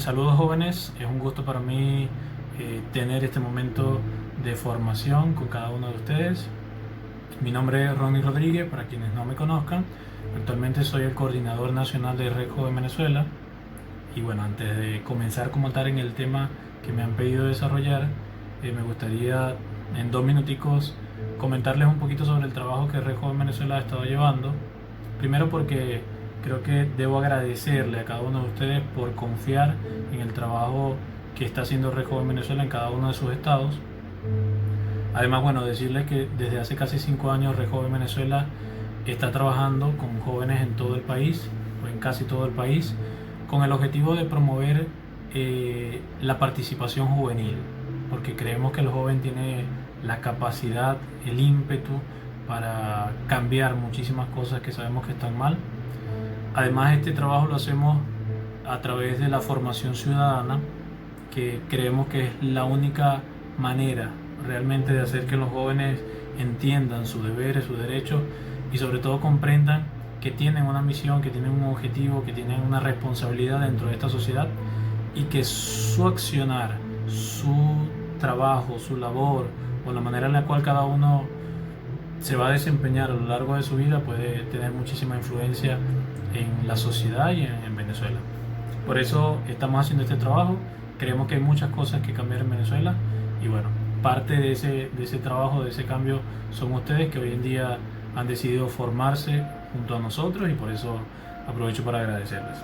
saludos jóvenes, es un gusto para mí tener este momento de formación con cada uno de ustedes. Mi nombre es Ronnie Rodríguez, para quienes no me conozcan. Actualmente soy el coordinador nacional de Red Joven Venezuela. Y bueno, antes de comenzar como tal en el tema que me han pedido desarrollar, me gustaría en 2 minuticos comentarles un poquito sobre el trabajo que Red Joven Venezuela ha estado llevando. Primero porque creo que debo agradecerle a cada uno de ustedes por confiar en el trabajo que está haciendo Red Joven Venezuela en cada uno de sus estados. Además, bueno, decirles que desde hace casi 5 años Red Joven Venezuela está trabajando con jóvenes en todo el país, o en casi todo el país, con el objetivo de promover la participación juvenil, porque creemos que el joven tiene la capacidad, el ímpetu para cambiar muchísimas cosas que sabemos que están mal. Además, este trabajo lo hacemos a través de la formación ciudadana, que creemos que es la única manera realmente de hacer que los jóvenes entiendan sus deberes, sus derechos y sobre todo comprendan que tienen una misión, que tienen un objetivo, que tienen una responsabilidad dentro de esta sociedad y que su accionar, su trabajo, su labor o la manera en la cual cada uno se va a desempeñar a lo largo de su vida puede tener muchísima influencia en la sociedad y en Venezuela. Por eso estamos haciendo este trabajo. Creemos que hay muchas cosas que cambiar en Venezuela y bueno, parte de ese trabajo, de ese cambio son ustedes, que hoy en día han decidido formarse junto a nosotros, y por eso aprovecho para agradecerles.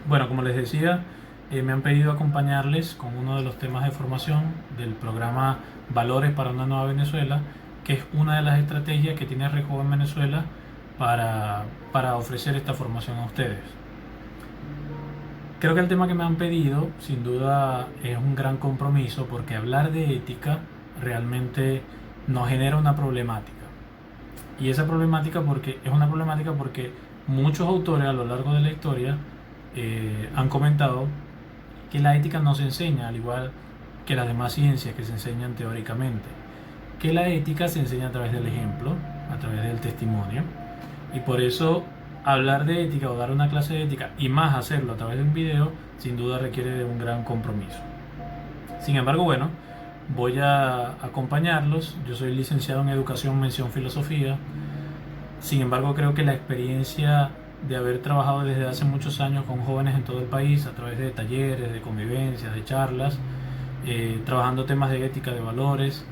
Bueno, como les decía, me han pedido acompañarles con uno de los temas de formación del programa Valores para una Nueva Venezuela, que es una de las estrategias que tiene Red Joven Venezuela para ofrecer esta formación a ustedes. Creo que el tema que me han pedido sin duda es un gran compromiso, porque hablar de ética realmente nos genera una problemática. Y esa problemática es una problemática porque muchos autores a lo largo de la historia han comentado que la ética no se enseña, al igual que las demás ciencias que se enseñan teóricamente, que la ética se enseña a través del ejemplo, a través del testimonio, y por eso hablar de ética o dar una clase de ética, y más hacerlo a través de un video, sin duda requiere de un gran compromiso. Sin embargo, bueno, voy a acompañarlos. Yo soy licenciado en Educación mención Filosofía. Sin embargo, creo que la experiencia de haber trabajado desde hace muchos años con jóvenes en todo el país, a través de talleres, de convivencias, de charlas, trabajando temas de ética, de valores,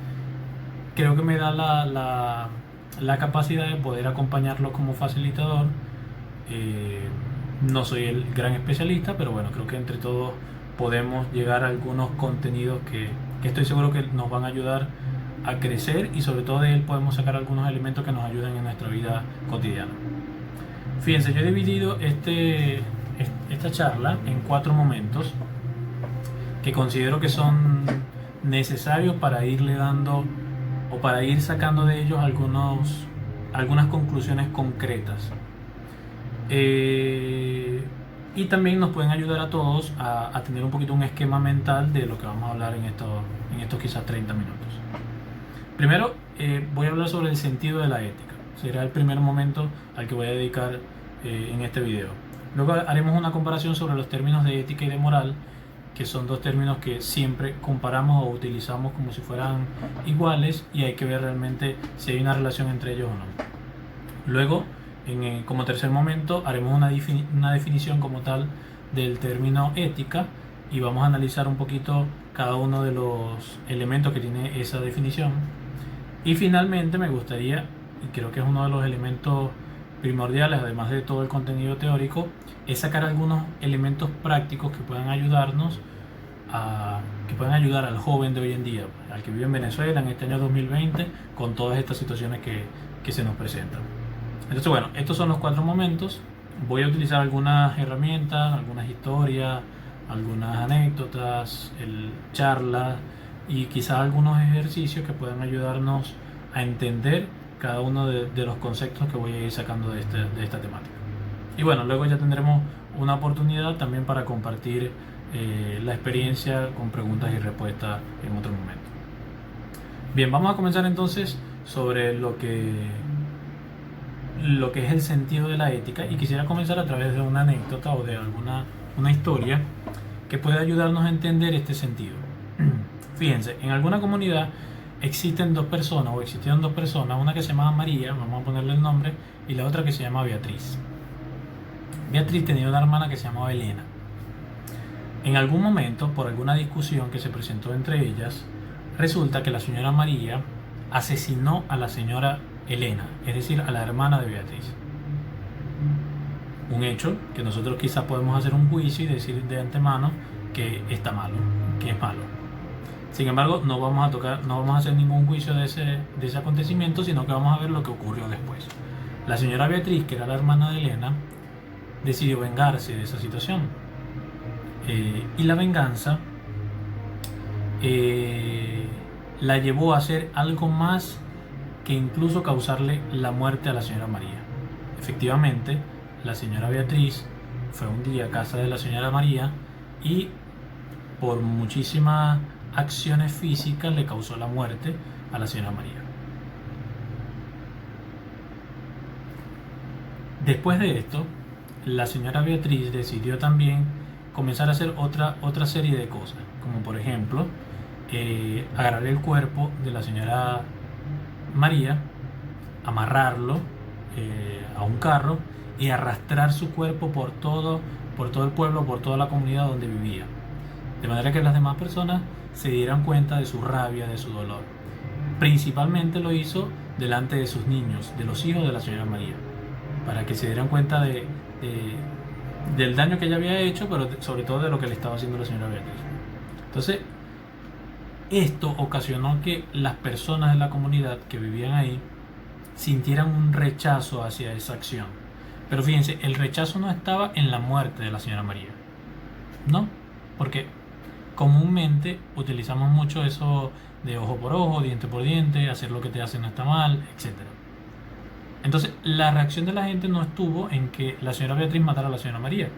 creo que me da la capacidad de poder acompañarlos como facilitador. No soy el gran especialista, pero bueno, creo que entre todos podemos llegar a algunos contenidos que estoy seguro que nos van a ayudar a crecer, y sobre todo de él podemos sacar algunos elementos que nos ayuden en nuestra vida cotidiana. Fíjense, yo he dividido esta charla en 4 momentos que considero que son necesarios para irle dando o para ir sacando de ellos algunas conclusiones concretas. Y también nos pueden ayudar a todos a tener un poquito un esquema mental de lo que vamos a hablar en estos quizás 30 minutos. Primero, voy a hablar sobre el sentido de la ética. Será el primer momento al que voy a dedicar en este video. Luego haremos una comparación sobre los términos de ética y de moral, que son 2 términos que siempre comparamos o utilizamos como si fueran iguales, y hay que ver realmente si hay una relación entre ellos o no. Luego, como tercer momento, haremos una definición como tal del término ética, y vamos a analizar un poquito cada uno de los elementos que tiene esa definición. Y finalmente me gustaría, y creo que es uno de los elementos primordiales, además de todo el contenido teórico, es sacar algunos elementos prácticos que puedan ayudarnos que puedan ayudar al joven de hoy en día, al que vive en Venezuela en este año 2020, con todas estas situaciones que se nos presentan. Entonces, bueno, estos son los 4 momentos. Voy a utilizar algunas herramientas, algunas historias, algunas anécdotas, charlas y quizás algunos ejercicios que puedan ayudarnos a entender cada uno de los conceptos que voy a ir sacando de esta temática. Y bueno, luego ya tendremos una oportunidad también para compartir la experiencia con preguntas y respuestas en otro momento. Bien, vamos a comenzar entonces sobre lo que es el sentido de la ética, y quisiera comenzar a través de una anécdota o de una historia que puede ayudarnos a entender este sentido. Fíjense, en alguna comunidad existen dos personas, o existieron dos personas, una que se llamaba María, vamos a ponerle el nombre, y la otra que se llama Beatriz. Beatriz tenía una hermana que se llamaba Elena. En algún momento, por alguna discusión que se presentó entre ellas, resulta que la señora María asesinó a la señora Elena, es decir, a la hermana de Beatriz. Un hecho que nosotros quizás podemos hacer un juicio y decir de antemano que está malo, que es malo. Sin embargo, no vamos a hacer ningún juicio de ese acontecimiento, sino que vamos a ver lo que ocurrió después. La señora Beatriz, que era la hermana de Elena, decidió vengarse de esa situación. Y la venganza la llevó a hacer algo más que incluso causarle la muerte a la señora María. Efectivamente, la señora Beatriz fue un día a casa de la señora María y por muchísimas acciones físicas le causó la muerte a la señora María. Después de esto, la señora Beatriz decidió también comenzar a hacer otra serie de cosas, como por ejemplo agarrar el cuerpo de la señora María, amarrarlo a un carro y arrastrar su cuerpo por todo el pueblo, por toda la comunidad donde vivía, de manera que las demás personas se dieran cuenta de su rabia, de su dolor. Principalmente lo hizo delante de sus niños, de los hijos de la señora María, para que se dieran cuenta del daño que ella había hecho, pero sobre todo de lo que le estaba haciendo la señora Beatriz. Entonces, esto ocasionó que las personas de la comunidad que vivían ahí sintieran un rechazo hacia esa acción. Pero fíjense, el rechazo no estaba en la muerte de la señora María, ¿no? Porque comúnmente utilizamos mucho eso de ojo por ojo, diente por diente, hacer lo que te hace no está mal, etc. Entonces, la reacción de la gente no estuvo en que la señora Beatriz matara a la señora María,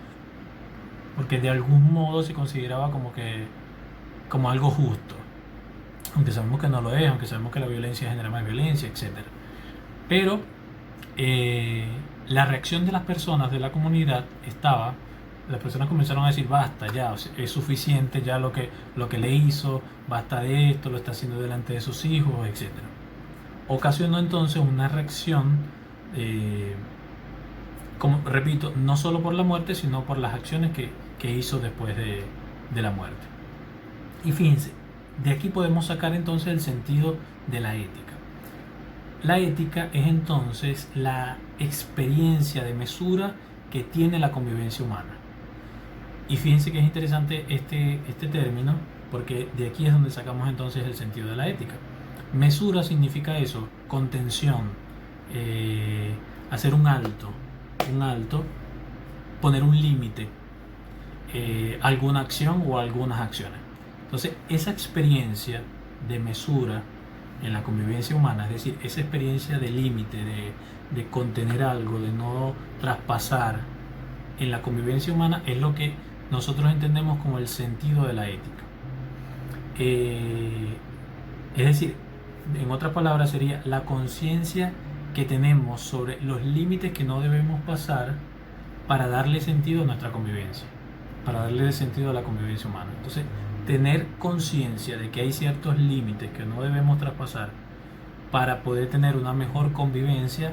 porque de algún modo se consideraba como algo justo, aunque sabemos que no lo es, aunque sabemos que la violencia genera más violencia, etc. Pero la reacción de las personas de la comunidad las personas comenzaron a decir: basta ya, es suficiente ya lo que le hizo, basta de esto, lo está haciendo delante de sus hijos, etc. Ocasionó entonces una reacción, como repito, no solo por la muerte, sino por las acciones que hizo después de la muerte. Y fíjense, de aquí podemos sacar entonces el sentido de la ética. La ética es entonces la experiencia de mesura que tiene la convivencia humana. Y fíjense que es interesante este término, porque de aquí es donde sacamos entonces el sentido de la ética. Mesura significa eso: contención, hacer un alto, poner un límite, alguna acción o algunas acciones. Entonces, esa experiencia de mesura en la convivencia humana, es decir, esa experiencia de límite, de contener algo, de no traspasar en la convivencia humana, es lo que nosotros entendemos como el sentido de la ética. Es decir, en otras palabras, sería la conciencia que tenemos sobre los límites que no debemos pasar para darle sentido a nuestra convivencia, para darle sentido a la convivencia humana. Entonces, tener conciencia de que hay ciertos límites que no debemos traspasar para poder tener una mejor convivencia,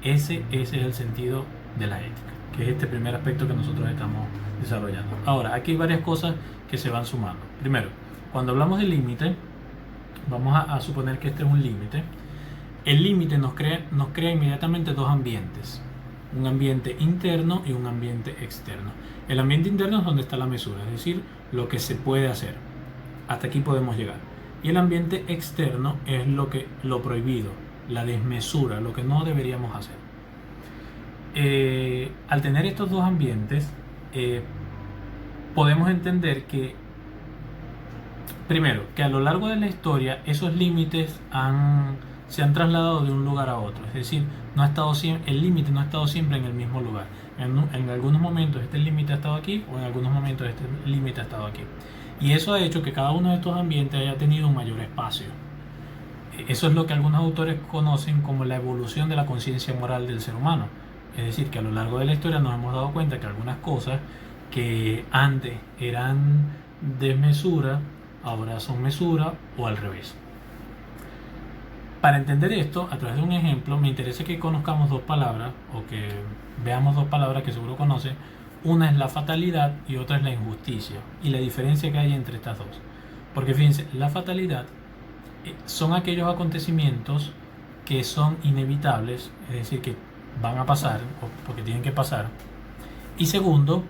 ese es el sentido de la ética, que es este primer aspecto que nosotros estamos desarrollando. Ahora, aquí hay varias cosas que se van sumando. Primero, cuando hablamos de límite, vamos a suponer que este es un límite. El límite nos crea inmediatamente dos ambientes: un ambiente interno y un ambiente externo. El ambiente interno es donde está la mesura, es decir, lo que se puede hacer. Hasta aquí podemos llegar. Y el ambiente externo es lo prohibido, la desmesura, lo que no deberíamos hacer. Al tener estos dos ambientes, podemos entender que, primero, que a lo largo de la historia esos límites se han trasladado de un lugar a otro. Es decir, el límite no ha estado siempre en el mismo lugar. En algunos momentos este límite ha estado aquí, o en algunos momentos este límite ha estado aquí. Y eso ha hecho que cada uno de estos ambientes haya tenido un mayor espacio. Eso es lo que algunos autores conocen como la evolución de la conciencia moral del ser humano. Es decir, que a lo largo de la historia nos hemos dado cuenta que algunas cosas que antes eran desmesura, ahora son mesura o al revés. Para entender esto, a través de un ejemplo, me interesa que conozcamos dos palabras o que veamos dos palabras que seguro conocen. Una es la fatalidad y otra es la injusticia, y la diferencia que hay entre estas dos. Porque fíjense, la fatalidad son aquellos acontecimientos que son inevitables, es decir, que van a pasar o porque tienen que pasar. Y segundo,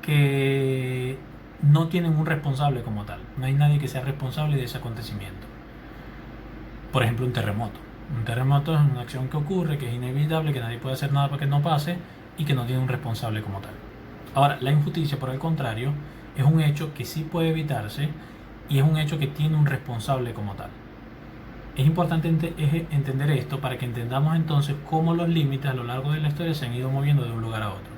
que no tienen un responsable como tal. No hay nadie que sea responsable de ese acontecimiento. Por ejemplo, un terremoto. Un terremoto es una acción que ocurre, que es inevitable, que nadie puede hacer nada para que no pase y que no tiene un responsable como tal. Ahora, la injusticia, por el contrario, es un hecho que sí puede evitarse y es un hecho que tiene un responsable como tal. Es importante entender esto para que entendamos entonces cómo los límites a lo largo de la historia se han ido moviendo de un lugar a otro.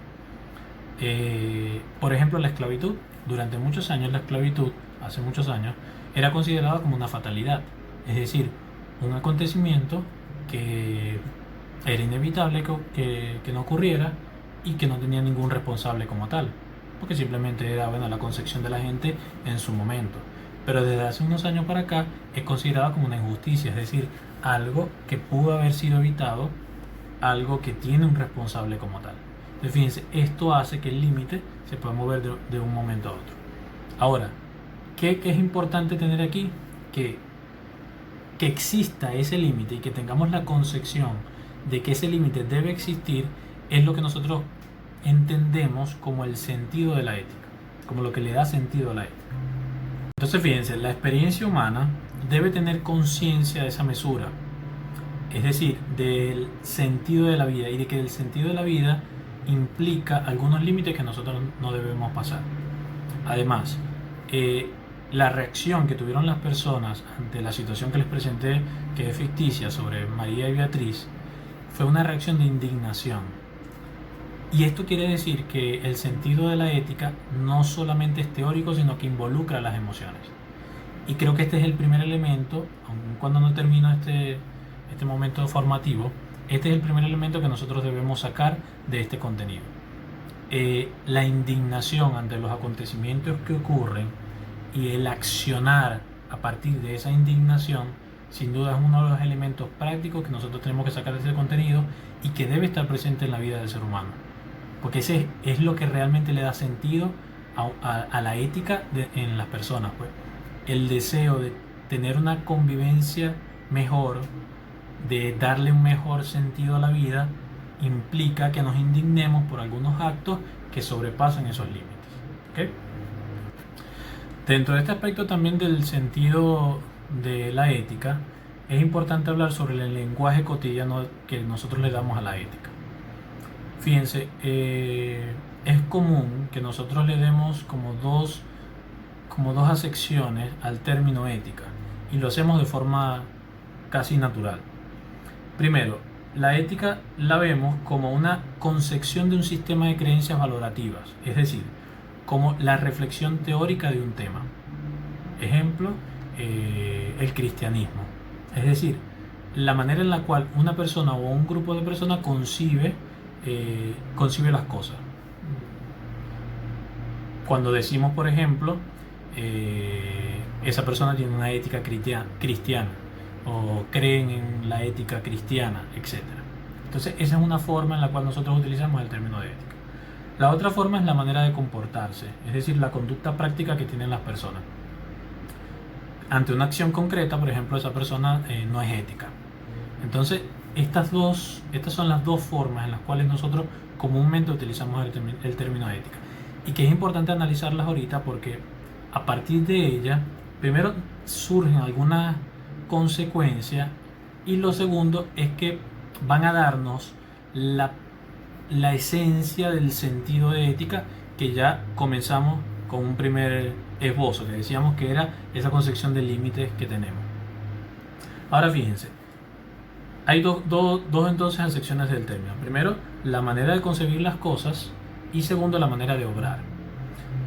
Por ejemplo, la esclavitud. Durante muchos años la esclavitud, hace muchos años, era considerada como una fatalidad. Es decir, un acontecimiento que era inevitable que no ocurriera y que no tenía ningún responsable como tal, porque simplemente era la concepción de la gente en su momento. Pero desde hace unos años para acá es considerado como una injusticia, es decir, algo que pudo haber sido evitado, algo que tiene un responsable como tal. Entonces, fíjense, esto hace que el límite se pueda mover de un momento a otro. Ahora, ¿qué es importante tener aquí? Que exista ese límite y que tengamos la concepción de que ese límite debe existir es lo que nosotros entendemos como el sentido de la ética, como lo que le da sentido a la ética. Entonces fíjense, la experiencia humana debe tener conciencia de esa mesura, es decir, del sentido de la vida y de que el sentido de la vida implica algunos límites que nosotros no debemos pasar. Además, la reacción que tuvieron las personas ante la situación que les presenté, que es ficticia, sobre María y Beatriz, fue una reacción de indignación. Y esto quiere decir que el sentido de la ética no solamente es teórico, sino que involucra las emociones. Y creo que este es el primer elemento, aun cuando no termino este momento formativo, este es el primer elemento que nosotros debemos sacar de este contenido. La indignación ante los acontecimientos que ocurren y el accionar a partir de esa indignación, sin duda es uno de los elementos prácticos que nosotros tenemos que sacar de este contenido y que debe estar presente en la vida del ser humano. Porque ese es lo que realmente le da sentido a la ética en las personas. Pues. El deseo de tener una convivencia mejor, de darle un mejor sentido a la vida, implica que nos indignemos por algunos actos que sobrepasan esos límites. ¿Okay? Dentro de este aspecto también del sentido de la ética, es importante hablar sobre el lenguaje cotidiano que nosotros le damos a la ética. Fíjense, es común que nosotros le demos como dos acepciones al término ética y lo hacemos de forma casi natural. Primero, la ética la vemos como una concepción de un sistema de creencias valorativas, es decir, como la reflexión teórica de un tema. Ejemplo, el cristianismo. Es decir, la manera en la cual una persona o un grupo de personas concibe las cosas. Cuando decimos, por ejemplo, esa persona tiene una ética cristiana o creen en la ética cristiana, etc. Entonces, esa es una forma en la cual nosotros utilizamos el término de ética. La otra forma es la manera de comportarse, es decir, la conducta práctica que tienen las personas. Ante una acción concreta, por ejemplo, esa persona no es ética. Entonces, estas son las dos formas en las cuales nosotros comúnmente utilizamos el término ética. Y que es importante analizarlas ahorita porque a partir de ellas, primero surgen algunas consecuencias y lo segundo es que van a darnos la esencia del sentido de ética que ya comenzamos con un primer esbozo, que decíamos que era esa concepción de límites que tenemos. Ahora fíjense, hay dos entonces acepciones del término. Primero, la manera de concebir las cosas y segundo, la manera de obrar.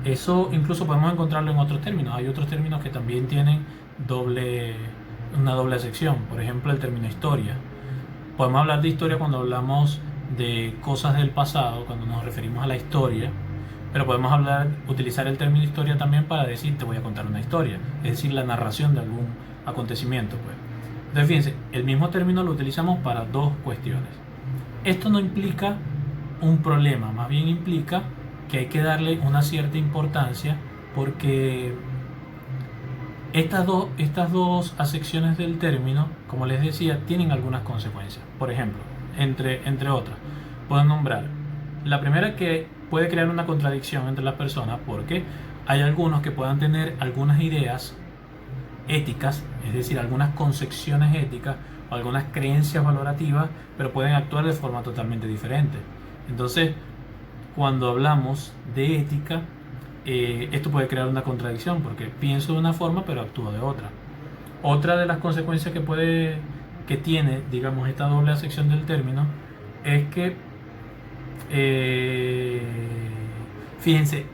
Eso incluso podemos encontrarlo en otros términos. Hay otros términos que también tienen una doble acepción. Por ejemplo, el término historia. Podemos hablar de historia cuando hablamos de cosas del pasado, cuando nos referimos a la historia. Pero podemos utilizar el término historia también para decir te voy a contar una historia, es decir, la narración de algún acontecimiento, pues. Entonces fíjense, el mismo término lo utilizamos para dos cuestiones. Esto no implica un problema, más bien implica que hay que darle una cierta importancia, porque estas dos acepciones del término, como les decía, tienen algunas consecuencias. Por ejemplo, entre otras, puedo nombrar la primera, que puede crear una contradicción entre las personas, porque hay algunos que puedan tener algunas ideas éticas, es decir, algunas concepciones éticas o algunas creencias valorativas, pero pueden actuar de forma totalmente diferente. Entonces, cuando hablamos de ética, esto puede crear una contradicción, porque pienso de una forma pero actúo de otra. Otra de las consecuencias que tiene, digamos, esta doble acepción del término es que, fíjense,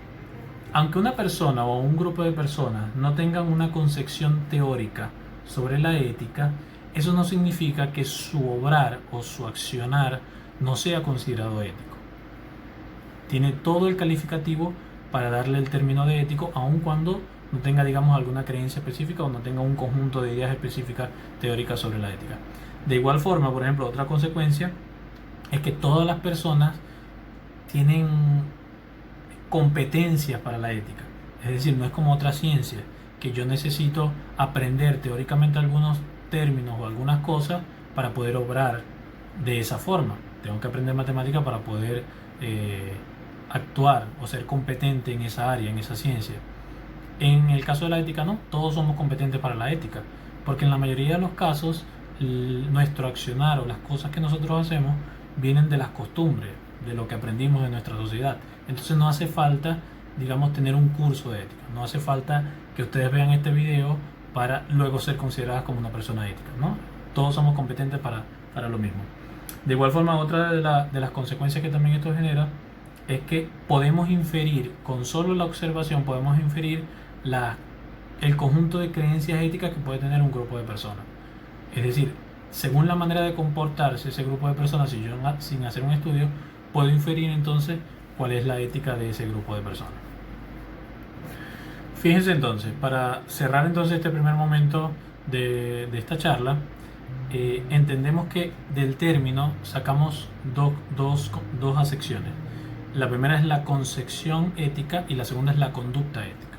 aunque una persona o un grupo de personas no tengan una concepción teórica sobre la ética, eso no significa que su obrar o su accionar no sea considerado ético. Tiene todo el calificativo para darle el término de ético, aun cuando no tenga, digamos, alguna creencia específica o no tenga un conjunto de ideas específicas teóricas sobre la ética. De igual forma, por ejemplo, otra consecuencia es que todas las personas tienen competencias para la ética. Es decir, no es como otra ciencia, que yo necesito aprender teóricamente algunos términos o algunas cosas para poder obrar de esa forma. Tengo que aprender matemática para poder actuar o ser competente en esa área, en esa ciencia. En el caso de la ética, no, todos somos competentes para la ética, porque en la mayoría de los casos nuestro accionar o las cosas que nosotros hacemos vienen de las costumbres, de lo que aprendimos de nuestra sociedad. Entonces no hace falta, digamos, tener un curso de ética, no hace falta que ustedes vean este video para luego ser consideradas como una persona ética, ¿no? Todos somos competentes para lo mismo. De igual forma, otra de las consecuencias que también esto genera es que podemos inferir, con solo la observación, podemos inferir el conjunto de creencias éticas que puede tener un grupo de personas. Es decir, según la manera de comportarse ese grupo de personas, si yo sin hacer un estudio, puedo inferir entonces cuál es la ética de ese grupo de personas. Fíjense entonces, para cerrar entonces este primer momento de esta charla, entendemos que del término sacamos dos acepciones. La primera es la concepción ética y la segunda es la conducta ética.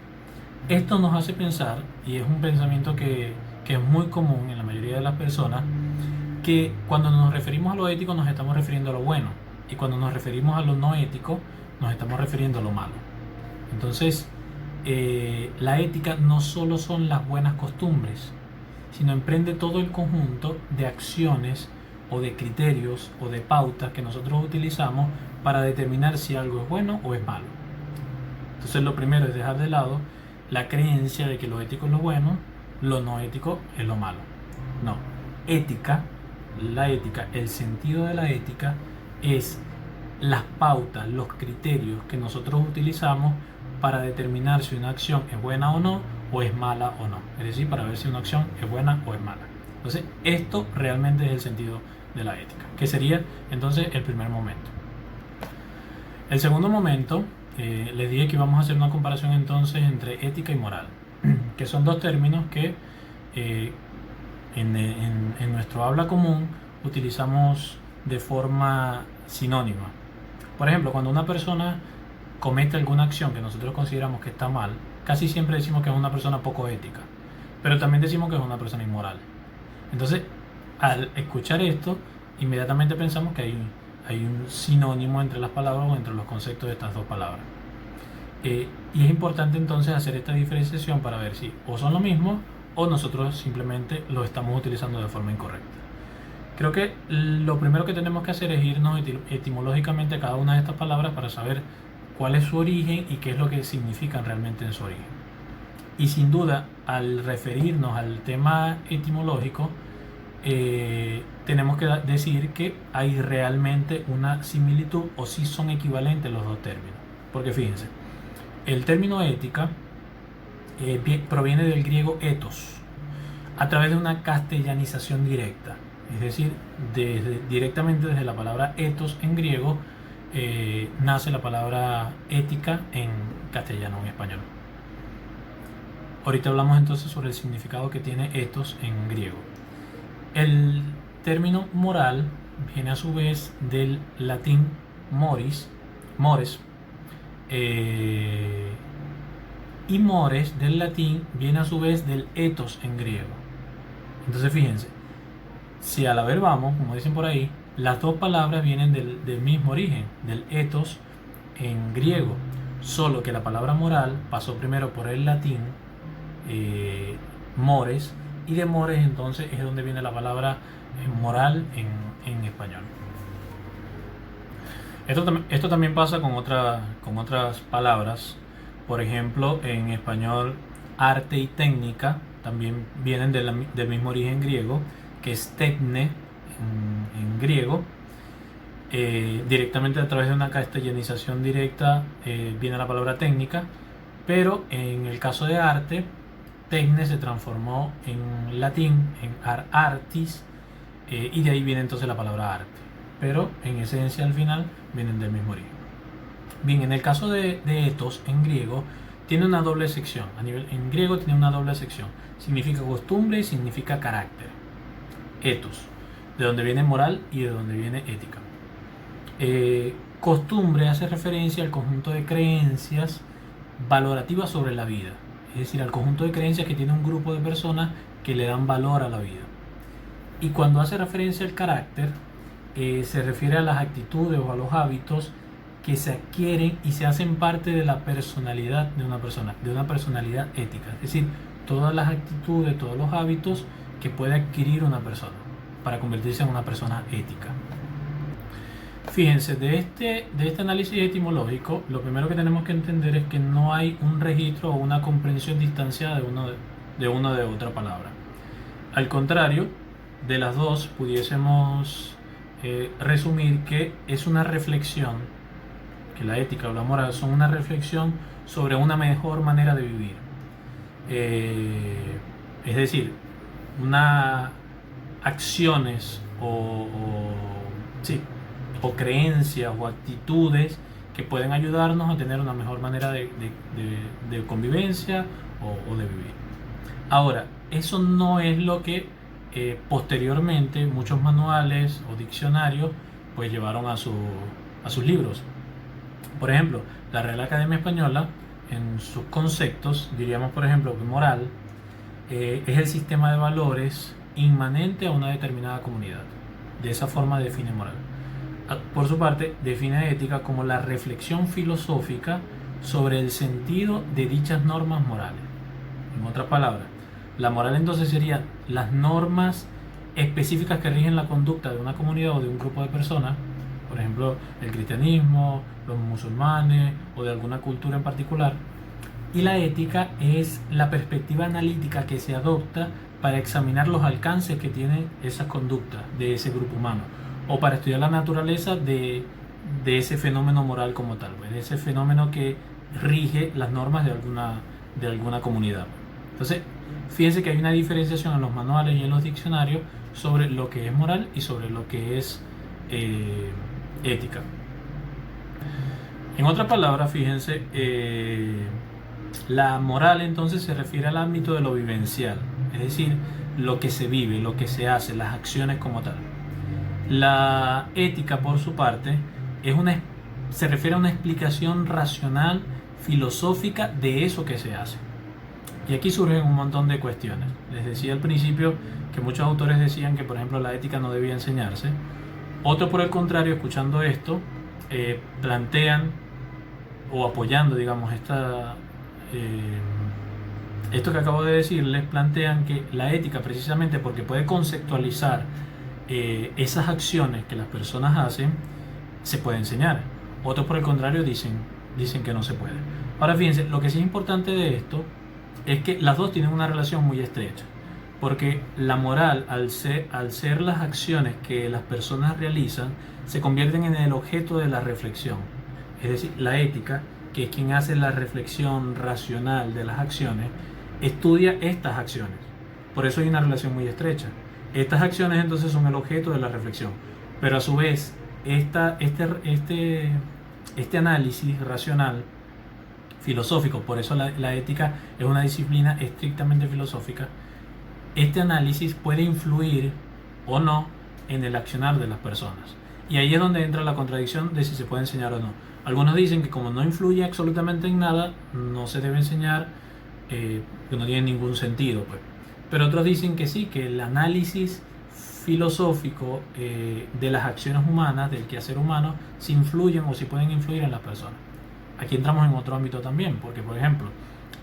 Esto nos hace pensar, y es un pensamiento que es muy común en la mayoría de las personas, que cuando nos referimos a lo ético nos estamos refiriendo a lo bueno, y cuando nos referimos a lo no ético nos estamos refiriendo a lo malo. Entonces, la ética no solo son las buenas costumbres, sino emprende todo el conjunto de acciones o de criterios o de pautas que nosotros utilizamos para determinar si algo es bueno o es malo. Entonces, lo primero es dejar de lado la creencia de que lo ético es lo bueno, lo no ético es lo malo. No, la ética, el sentido de la ética es las pautas, los criterios que nosotros utilizamos para determinar si una acción es buena o no, o es mala o no. Es decir, para ver si una acción es buena o es mala. Entonces, esto realmente es el sentido de la ética, que sería entonces el primer momento. El segundo momento, les dije que íbamos a hacer una comparación entonces entre ética y moral, que son dos términos que en nuestro habla común utilizamos de forma sinónima. Por ejemplo, cuando una persona comete alguna acción que nosotros consideramos que está mal, casi siempre decimos que es una persona poco ética, pero también decimos que es una persona inmoral. Entonces, al escuchar esto, inmediatamente pensamos que hay un sinónimo entre las palabras o entre los conceptos de estas dos palabras. Y es importante entonces hacer esta diferenciación para ver si o son lo mismo o nosotros simplemente lo estamos utilizando de forma incorrecta. Creo que lo primero que tenemos que hacer es irnos etimológicamente a cada una de estas palabras para saber cuál es su origen y qué es lo que significan realmente en su origen. Y sin duda, al referirnos al tema etimológico, tenemos que decir que hay realmente una similitud o si son equivalentes los dos términos. Porque fíjense, el término ética proviene del griego ethos, a través de una castellanización directa. Es decir, directamente desde la palabra ethos en griego, nace la palabra ética en castellano, en español. Ahorita hablamos entonces sobre el significado que tiene ethos en griego. El término moral viene a su vez del latín mores, y mores del latín viene a su vez del ethos en griego. Entonces fíjense, si a la ver vamos, como dicen por ahí, las dos palabras vienen del mismo origen, del ethos en griego, solo que la palabra moral pasó primero por el latín mores, y de mores entonces es donde viene la palabra moral en español. Esto también pasa con otras palabras. Por ejemplo, en español arte y técnica también vienen del mismo origen griego, que es tecne en griego. Directamente a través de una castellanización directa viene la palabra técnica, pero en el caso de arte, tecne se transformó en latín, en artis, y de ahí viene entonces la palabra arte, pero en esencia al final vienen del mismo origen. Bien, en el caso de ethos en griego tiene una doble sección. En griego tiene una doble sección. Significa costumbre y significa carácter. Ethos, de donde viene moral y de donde viene ética. Costumbre hace referencia al conjunto de creencias valorativas sobre la vida. Es decir, al conjunto de creencias que tiene un grupo de personas que le dan valor a la vida. Y cuando hace referencia al carácter, se refiere a las actitudes o a los hábitos que se adquieren y se hacen parte de la personalidad de una persona, de una personalidad ética. Es decir, todas las actitudes, todos los hábitos que puede adquirir una persona para convertirse en una persona ética. Fíjense, de este análisis etimológico, lo primero que tenemos que entender es que no hay un registro o una comprensión distanciada de una de otra palabra. Al contrario, de las dos pudiésemos resumir que es una reflexión, que la ética o la moral son una reflexión sobre una mejor manera de vivir. Es decir, acciones o creencias o actitudes que pueden ayudarnos a tener una mejor manera de convivencia o de vivir. Ahora, eso no es lo que posteriormente muchos manuales o diccionarios pues llevaron a sus libros. Por ejemplo, la Real Academia Española, en sus conceptos, diríamos por ejemplo que moral es el sistema de valores inmanente a una determinada comunidad. De esa forma define moral. Por su parte, define ética como la reflexión filosófica sobre el sentido de dichas normas morales. En otras palabras, la moral entonces serían las normas específicas que rigen la conducta de una comunidad o de un grupo de personas, por ejemplo, el cristianismo, los musulmanes o de alguna cultura en particular. Y la ética es la perspectiva analítica que se adopta para examinar los alcances que tienen esas conductas de ese grupo humano, o para estudiar la naturaleza de ese fenómeno moral como tal, de ese fenómeno que rige las normas de alguna comunidad. Entonces, fíjense que hay una diferenciación en los manuales y en los diccionarios sobre lo que es moral y sobre lo que es ética. En otras palabras, fíjense, la moral entonces se refiere al ámbito de lo vivencial, es decir, lo que se vive, lo que se hace, las acciones como tal. La ética, por su parte, se refiere a una explicación racional, filosófica de eso que se hace. Y aquí surgen un montón de cuestiones. Les decía al principio que muchos autores decían que, por ejemplo, la ética no debía enseñarse. Otros, por el contrario, escuchando esto, plantean, o apoyando, digamos, esto que acabo de decirles, plantean que la ética, precisamente porque puede conceptualizar esas acciones que las personas hacen, se puede enseñar. Otros, por el contrario, dicen que no se puede. Ahora fíjense, lo que sí es importante de esto es que las dos tienen una relación muy estrecha, porque la moral, al ser las acciones que las personas realizan, se convierten en el objeto de la reflexión. Es decir, la ética, que es quien hace la reflexión racional de las acciones, estudia estas acciones. Por eso hay una relación muy estrecha. Estas acciones entonces son el objeto de la reflexión, pero a su vez este análisis racional, filosófico, por eso la ética es una disciplina estrictamente filosófica, este análisis puede influir o no en el accionar de las personas. Y ahí es donde entra la contradicción de si se puede enseñar o no. Algunos dicen que como no influye absolutamente en nada, no se debe enseñar, que no tiene ningún sentido, pues. Pero otros dicen que sí, que el análisis filosófico de las acciones humanas, del quehacer humano, si influyen o si pueden influir en las personas. Aquí entramos en otro ámbito también, porque por ejemplo,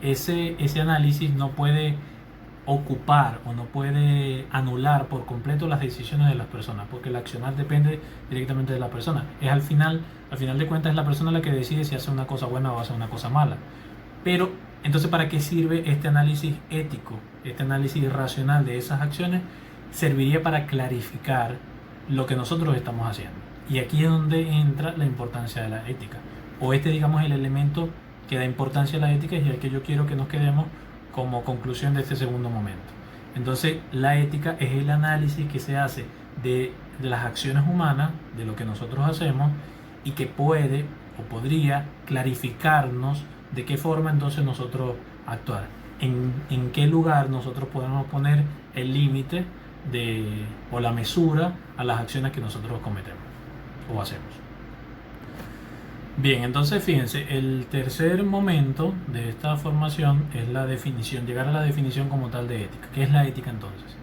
ese análisis no puede ocupar o no puede anular por completo las decisiones de las personas, porque el accionar depende directamente de la persona. Es al final de cuentas es la persona la que decide si hace una cosa buena o hace una cosa mala. Pero entonces, ¿para qué sirve este análisis ético, este análisis racional de esas acciones? Serviría para clarificar lo que nosotros estamos haciendo. Y aquí es donde entra la importancia de la ética, o digamos, el elemento que da importancia a la ética, y el que yo quiero que nos quedemos como conclusión de este segundo momento. Entonces, la ética es el análisis que se hace de las acciones humanas, de lo que nosotros hacemos, y que puede o podría clarificarnos de qué forma entonces nosotros actuar, en qué lugar nosotros podemos poner el límite o la mesura a las acciones que nosotros cometemos o hacemos. Bien, entonces fíjense, el tercer momento de esta formación es la definición, llegar a la definición como tal de ética. ¿Qué es la ética entonces?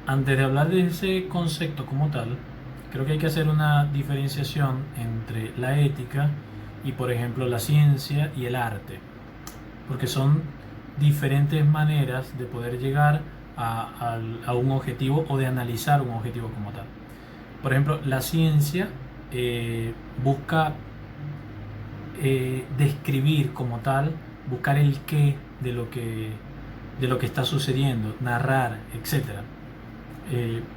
Antes de hablar de ese concepto como tal, creo que hay que hacer una diferenciación entre la ética y, por ejemplo, la ciencia y el arte, porque son diferentes maneras de poder llegar a un objetivo o de analizar un objetivo como tal. Por ejemplo, la ciencia busca describir como tal, buscar el qué de lo que está sucediendo, narrar, etc.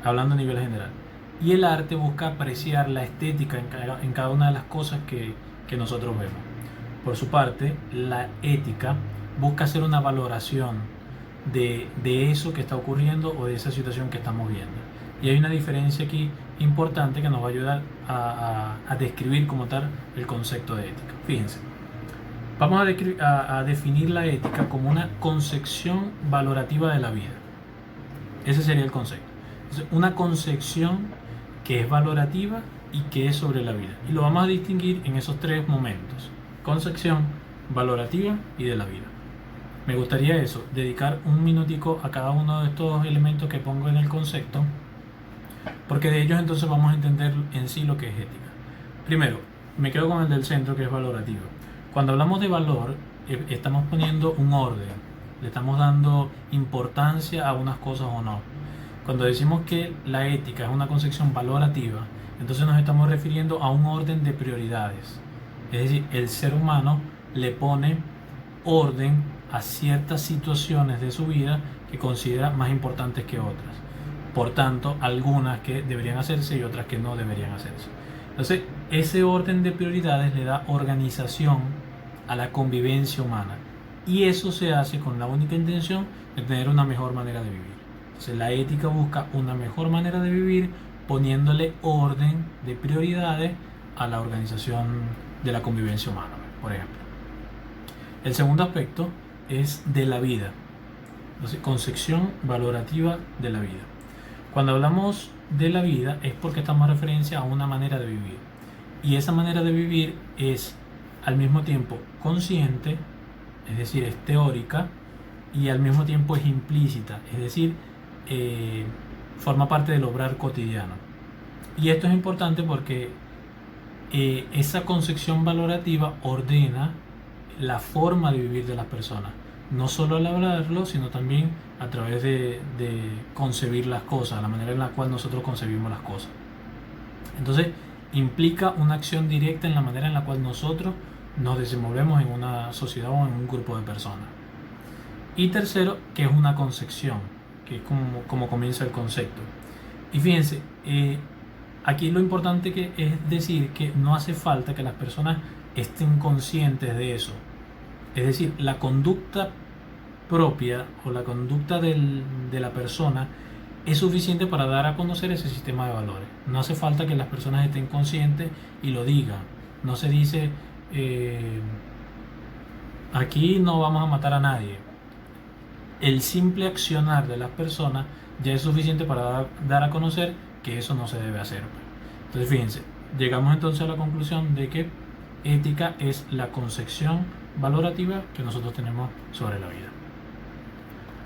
Hablando a nivel general. Y el arte busca apreciar la estética en cada una de las cosas que nosotros vemos. Por su parte, la ética busca hacer una valoración de eso que está ocurriendo o de esa situación que estamos viendo. Y hay una diferencia aquí importante que nos va a ayudar a describir como tal el concepto de ética. Fíjense, vamos a definir la ética como una concepción valorativa de la vida. Ese sería el concepto. Una concepción que es valorativa y que es sobre la vida. Y lo vamos a distinguir en esos tres momentos: concepción, valorativa y de la vida. Me gustaría dedicar un minutico a cada uno de estos elementos que pongo en el concepto, porque de ellos entonces vamos a entender en sí lo que es ética. Primero, me quedo con el del centro, que es valorativo. Cuando hablamos de valor, estamos poniendo un orden, le estamos dando importancia a unas cosas o no. Cuando decimos que la ética es una concepción valorativa, entonces nos estamos refiriendo a un orden de prioridades. Es decir, el ser humano le pone orden a ciertas situaciones de su vida que considera más importantes que otras. Por tanto, algunas que deberían hacerse y otras que no deberían hacerse. Entonces, ese orden de prioridades le da organización a la convivencia humana. Y eso se hace con la única intención de tener una mejor manera de vivir. Entonces, la ética busca una mejor manera de vivir poniéndole orden de prioridades a la organización de la convivencia humana, por ejemplo. El segundo aspecto es de la vida. Entonces, concepción valorativa de la vida. Cuando hablamos de la vida es porque estamos en referencia a una manera de vivir. Y esa manera de vivir es al mismo tiempo consciente, es decir, es teórica, y al mismo tiempo es implícita, es decir, forma parte del obrar cotidiano. Y esto es importante porque esa concepción valorativa ordena la forma de vivir de las personas, no solo al hablarlo, sino también a través de concebir las cosas, la manera en la cual nosotros concebimos las cosas. Entonces, implica una acción directa en la manera en la cual nosotros nos desenvolvemos en una sociedad o en un grupo de personas. Y tercero, que es una concepción, que es como comienza el concepto. Y fíjense, aquí lo importante que es decir que no hace falta que las personas estén conscientes de eso. Es decir, la conducta propia o la conducta de la persona es suficiente para dar a conocer ese sistema de valores. No hace falta que las personas estén conscientes y lo digan. No se dice, aquí no vamos a matar a nadie. El simple accionar de las personas ya es suficiente para dar a conocer que eso no se debe hacer. Entonces fíjense, llegamos entonces a la conclusión de que ética es la concepción valorativa que nosotros tenemos sobre la vida.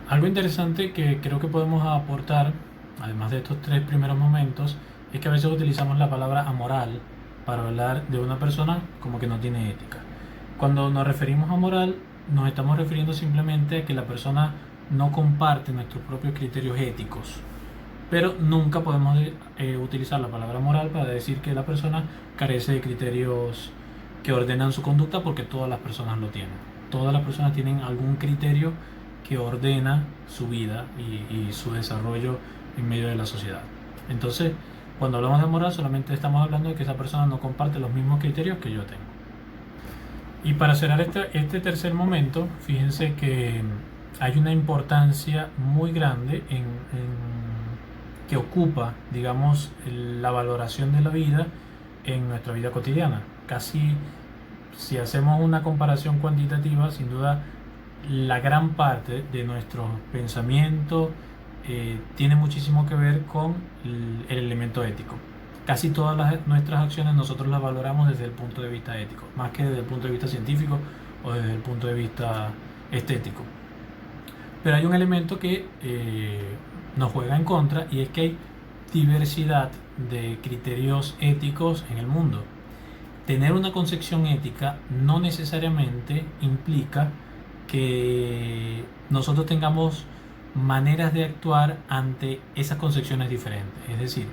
Algo interesante que creo que podemos aportar, además de estos tres primeros momentos, es que a veces utilizamos la palabra amoral para hablar de una persona como que no tiene ética. Cuando nos referimos a moral, nos estamos refiriendo simplemente a que la persona no comparte nuestros propios criterios éticos. Pero nunca podemos utilizar la palabra moral para decir que la persona carece de criterios que ordenan su conducta, porque todas las personas lo tienen. Todas las personas tienen algún criterio que ordena su vida y su desarrollo en medio de la sociedad. Entonces, cuando hablamos de moral, solamente estamos hablando de que esa persona no comparte los mismos criterios que yo tengo. Y para cerrar este tercer momento, fíjense que hay una importancia muy grande que ocupa, digamos, la valoración de la vida en nuestra vida cotidiana. Casi, si hacemos una comparación cuantitativa, sin duda, la gran parte de nuestros pensamientos tiene muchísimo que ver con el elemento ético. Casi todas nuestras acciones nosotros las valoramos desde el punto de vista ético, más que desde el punto de vista científico o desde el punto de vista estético. Pero hay un elemento que nos juega en contra, y es que hay diversidad de criterios éticos en el mundo. Tener una concepción ética no necesariamente implica que nosotros tengamos maneras de actuar ante esas concepciones diferentes. Es decir,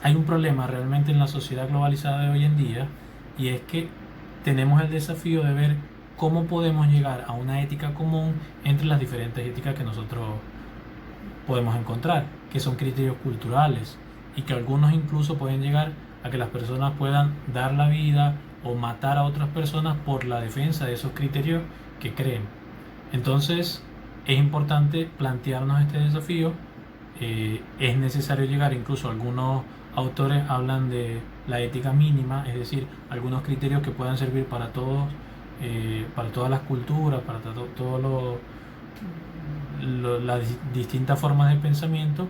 hay un problema realmente en la sociedad globalizada de hoy en día, y es que tenemos el desafío de ver cómo podemos llegar a una ética común entre las diferentes éticas que nosotros podemos encontrar, que son criterios culturales, y que algunos incluso pueden llegar a que las personas puedan dar la vida o matar a otras personas por la defensa de esos criterios que creen. Entonces es importante plantearnos este desafío. Es necesario llegar, incluso algunos autores hablan de la ética mínima, es decir, algunos criterios que puedan servir para todos, para todas las culturas, para todas las distintas formas de pensamiento,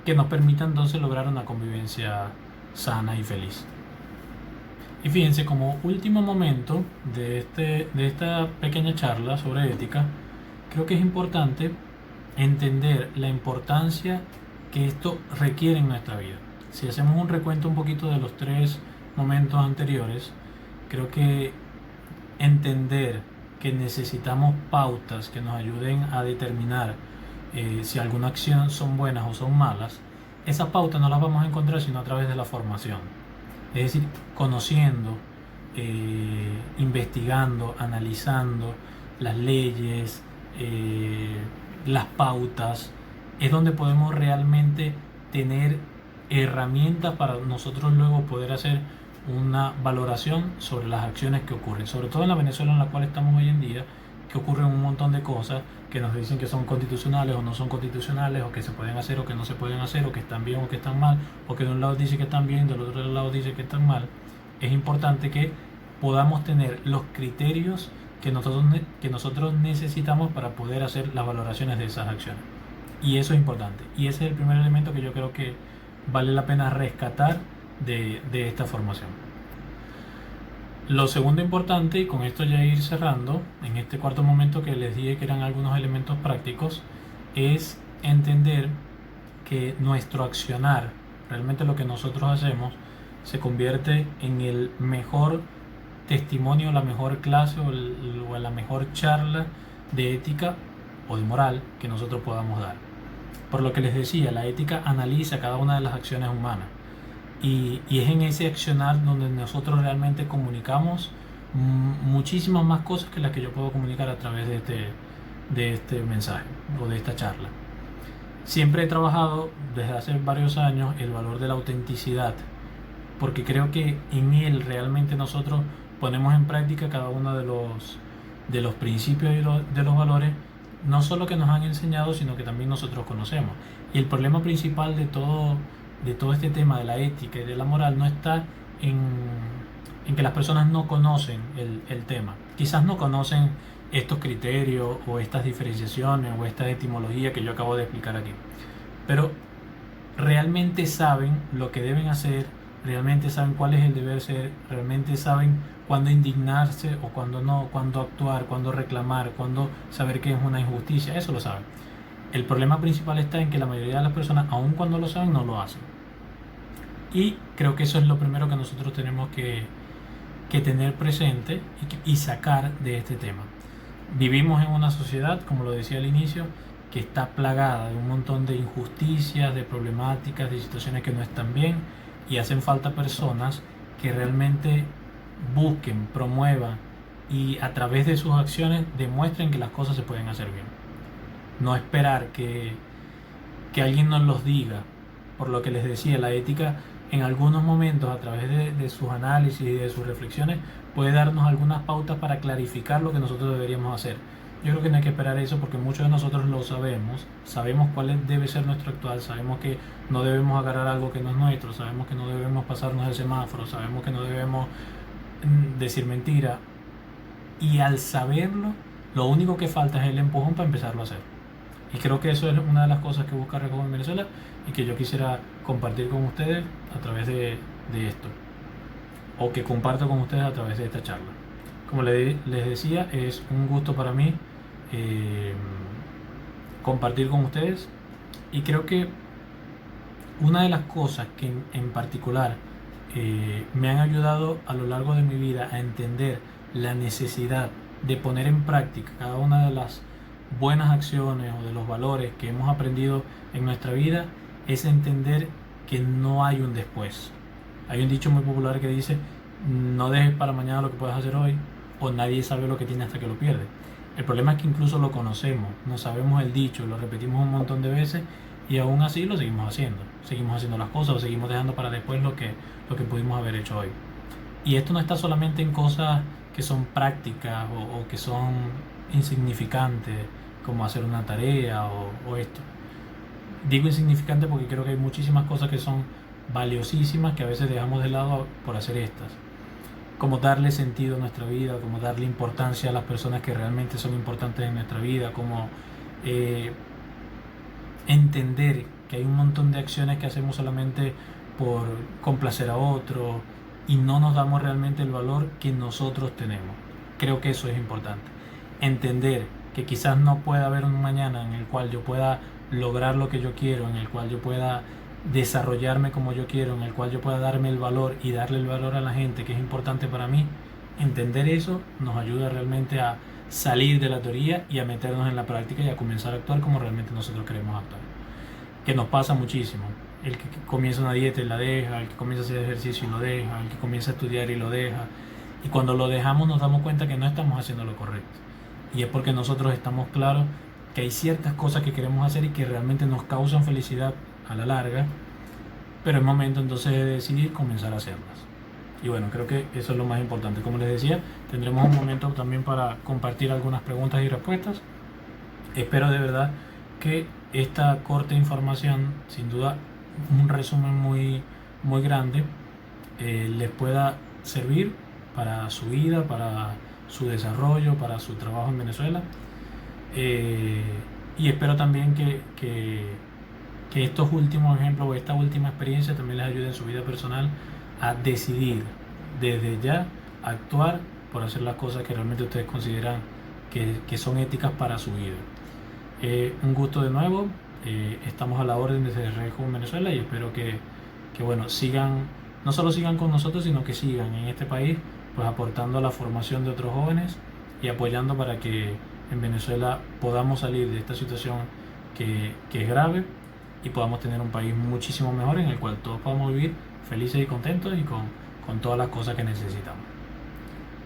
que nos permitan entonces lograr una convivencia sana y feliz. Y fíjense, como último momento de esta pequeña charla sobre ética, creo que es importante entender la importancia que esto requiere en nuestra vida. Si hacemos un recuento un poquito de los tres momentos anteriores, creo que entender que necesitamos pautas que nos ayuden a determinar si alguna acción son buenas o son malas, esas pautas no las vamos a encontrar sino a través de la formación. Es decir, conociendo, investigando, analizando las leyes, las pautas, es donde podemos realmente tener herramientas para nosotros luego poder hacer una valoración sobre las acciones que ocurren, sobre todo en la Venezuela en la cual estamos hoy en día, que ocurren un montón de cosas que nos dicen que son constitucionales o no son constitucionales, o que se pueden hacer o que no se pueden hacer, o que están bien o que están mal, o que de un lado dice que están bien, del otro lado dice que están mal. Es importante que podamos tener los criterios que nosotros necesitamos para poder hacer las valoraciones de esas acciones. Y eso es importante. Y ese es el primer elemento que yo creo que vale la pena rescatar de esta formación. Lo segundo importante, y con esto ya ir cerrando, en este cuarto momento que les dije que eran algunos elementos prácticos, es entender que nuestro accionar, realmente lo que nosotros hacemos, se convierte en el mejor testimonio, la mejor clase o la mejor charla de ética o de moral que nosotros podamos dar. Por lo que les decía, la ética analiza cada una de las acciones humanas, y es en ese accionar donde nosotros realmente comunicamos muchísimas más cosas que las que yo puedo comunicar a través de este mensaje o de esta charla. Siempre he trabajado desde hace varios años el valor de la autenticidad, porque creo que en él realmente nosotros ponemos en práctica cada uno de los principios y de los valores no solo que nos han enseñado, sino que también nosotros conocemos. Y el problema principal de todo este tema de la ética y de la moral no está en que las personas no conocen el tema. Quizás no conocen estos criterios o estas diferenciaciones o esta etimología que yo acabo de explicar aquí. Pero realmente saben lo que deben hacer, realmente saben cuál es el deber ser, realmente saben cuándo indignarse o cuándo no, cuándo actuar, cuándo reclamar, cuándo saber que es una injusticia, eso lo saben. El problema principal está en que la mayoría de las personas, aun cuando lo saben, no lo hacen. Y creo que eso es lo primero que nosotros tenemos que tener presente y sacar de este tema. Vivimos en una sociedad, como lo decía al inicio, que está plagada de un montón de injusticias, de problemáticas, de situaciones que no están bien, y hacen falta personas que realmente busquen, promuevan y a través de sus acciones demuestren que las cosas se pueden hacer bien. No esperar que alguien nos los diga. Por lo que les decía, la ética en algunos momentos a través de sus análisis y de sus reflexiones puede darnos algunas pautas para clarificar lo que nosotros deberíamos hacer. Yo creo que no hay que esperar eso porque muchos de nosotros lo sabemos cuál debe ser nuestro actual, sabemos que no debemos agarrar algo que no es nuestro, sabemos que no debemos pasarnos el semáforo, sabemos que no debemos decir mentira, y al saberlo, lo único que falta es el empujón para empezarlo a hacer. Y creo que eso es una de las cosas que busca Recojo en Venezuela y que yo quisiera compartir con ustedes a través de esto, o que comparto con ustedes a través de esta charla. Como les decía, es un gusto para mí compartir con ustedes, y creo que una de las cosas que en particular me han ayudado a lo largo de mi vida a entender la necesidad de poner en práctica cada una de las buenas acciones o de los valores que hemos aprendido en nuestra vida es entender que no hay un después. Hay un dicho muy popular que dice: no dejes para mañana lo que puedes hacer hoy, o nadie sabe lo que tiene hasta que lo pierde. El problema es que incluso lo conocemos, no sabemos el dicho, lo repetimos un montón de veces y aún así lo seguimos haciendo. Seguimos haciendo las cosas o seguimos dejando para después lo que pudimos haber hecho hoy. Y esto no está solamente en cosas que son prácticas o que son insignificantes, como hacer una tarea o esto. Digo insignificante porque creo que hay muchísimas cosas que son valiosísimas que a veces dejamos de lado por hacer estas. Como darle sentido a nuestra vida, como darle importancia a las personas que realmente son importantes en nuestra vida, como entender que hay un montón de acciones que hacemos solamente por complacer a otro y no nos damos realmente el valor que nosotros tenemos. Creo que eso es importante. Entender que quizás no pueda haber un mañana en el cual yo pueda lograr lo que yo quiero, en el cual yo pueda desarrollarme como yo quiero, en el cual yo pueda darme el valor y darle el valor a la gente que es importante para mí. Entender eso nos ayuda realmente a salir de la teoría y a meternos en la práctica y a comenzar a actuar como realmente nosotros queremos actuar, que nos pasa muchísimo. El que comienza una dieta y la deja, el que comienza a hacer ejercicio y lo deja, el que comienza a estudiar y lo deja, y cuando lo dejamos nos damos cuenta que no estamos haciendo lo correcto, y es porque nosotros estamos claros que hay ciertas cosas que queremos hacer y que realmente nos causan felicidad a la larga, pero es momento entonces de decidir comenzar a hacerlas. Y bueno, creo que eso es lo más importante. Como les decía, tendremos un momento también para compartir algunas preguntas y respuestas. Espero de verdad que esta corta información, sin duda un resumen muy grande, les pueda servir para su vida, para su desarrollo, para su trabajo en Venezuela. Y espero también que estos últimos ejemplos o esta última experiencia también les ayude en su vida personal a decidir desde ya actuar por hacer las cosas que realmente ustedes consideran que son éticas para su vida. Un gusto de nuevo. Estamos a la orden desde Recojo en Venezuela y espero que bueno, sigan, no solo sigan con nosotros, sino que sigan en este país pues aportando a la formación de otros jóvenes y apoyando para que en Venezuela podamos salir de esta situación que es grave y podamos tener un país muchísimo mejor en el cual todos podamos vivir felices y contentos y con todas las cosas que necesitamos,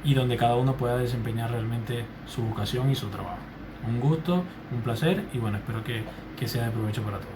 y donde cada uno pueda desempeñar realmente su vocación y su trabajo. Un gusto, un placer y bueno, espero que sea de provecho para todos.